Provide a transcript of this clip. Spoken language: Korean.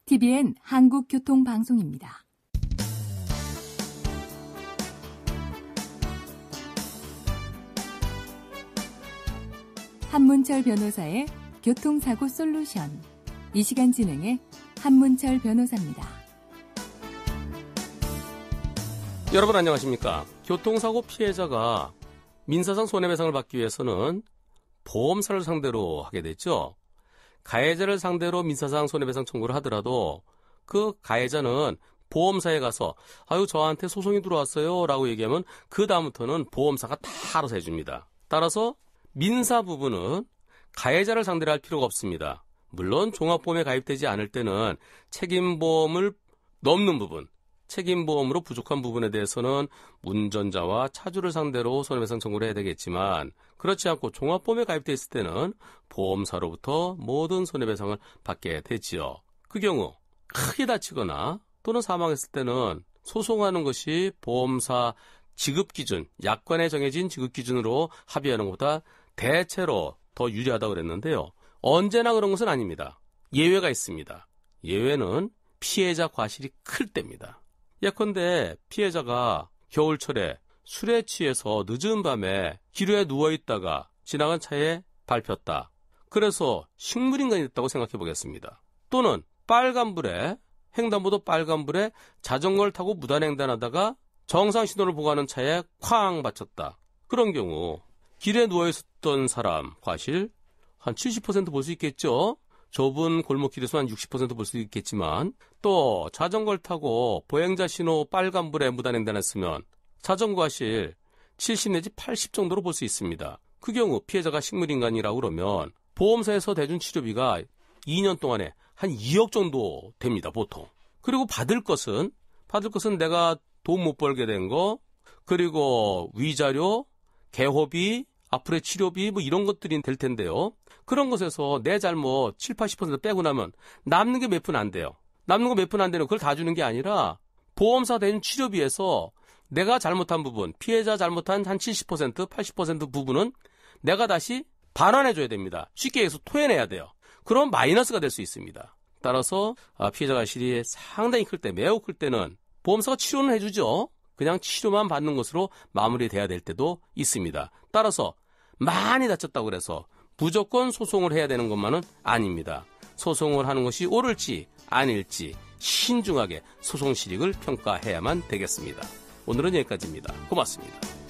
TBN 한국교통방송입니다. 한문철 변호사의 교통사고 솔루션. 이 시간 진행의 한문철 변호사입니다. 여러분 안녕하십니까? 교통사고 피해자가 민사상 손해배상을 받기 위해서는 보험사를 상대로 하게 됐죠. 가해자를 상대로 민사상 손해배상 청구를 하더라도 그 가해자는 보험사에 가서 아유 저한테 소송이 들어왔어요 라고 얘기하면 그 다음부터는 보험사가 다 알아서 해줍니다. 따라서 민사 부분은 가해자를 상대로 할 필요가 없습니다. 물론 종합보험에 가입되지 않을 때는 책임보험을 넘는 부분, 책임보험으로 부족한 부분에 대해서는 운전자와 차주를 상대로 손해배상 청구를 해야 되겠지만 그렇지 않고 종합보험에 가입되어 있을 때는 보험사로부터 모든 손해배상을 받게 되지요. 그 경우 크게 다치거나 또는 사망했을 때는 소송하는 것이 보험사 지급기준, 약관에 정해진 지급기준으로 합의하는 것보다 대체로 더 유리하다고 그랬는데요. 언제나 그런 것은 아닙니다. 예외가 있습니다. 예외는 피해자 과실이 클 때입니다. 예컨대 피해자가 겨울철에 술에 취해서 늦은 밤에 기류에 누워있다가 지나간 차에 밟혔다. 그래서 식물인간이 됐다고 생각해 보겠습니다. 또는 빨간불에, 횡단보도 빨간불에 자전거를 타고 무단횡단하다가 정상 신호를 보고 가는 차에 쾅 받쳤다. 그런 경우 길에 누워있었던 사람 과실 한 70% 볼 수 있겠죠. 좁은 골목길에서 한 60% 볼 수 있겠지만 또 자전거를 타고 보행자 신호 빨간불에 무단횡단했으면 자전거 과실 70 내지 80 정도로 볼 수 있습니다. 그 경우 피해자가 식물인간이라고 그러면 보험사에서 대준 치료비가 2년 동안에 한 2억 정도 됩니다. 보통. 그리고 받을 것은 내가 돈 못 벌게 된 거, 그리고 위자료, 개호비, 앞으로의 치료비 뭐 이런 것들이 될 텐데요. 그런 것에서 내 잘못 7, 80% 빼고 나면 남는 게 몇 푼 안 돼요. 남는 거 몇 푼 안 되는 그걸 다 주는 게 아니라 보험사 대준 치료비에서 내가 잘못한 부분, 피해자 잘못한 한 70%, 80% 부분은 내가 다시 반환해줘야 됩니다. 쉽게 얘기해서 토해내야 돼요. 그럼 마이너스가 될 수 있습니다. 따라서 피해자 과실이 상당히 클 때, 매우 클 때는 보험사가 치료는 해주죠. 그냥 치료만 받는 것으로 마무리돼야 될 때도 있습니다. 따라서 많이 다쳤다고 해서 무조건 소송을 해야 되는 것만은 아닙니다. 소송을 하는 것이 옳을지 아닐지 신중하게 소송 실익을 평가해야만 되겠습니다. 오늘은 여기까지입니다. 고맙습니다.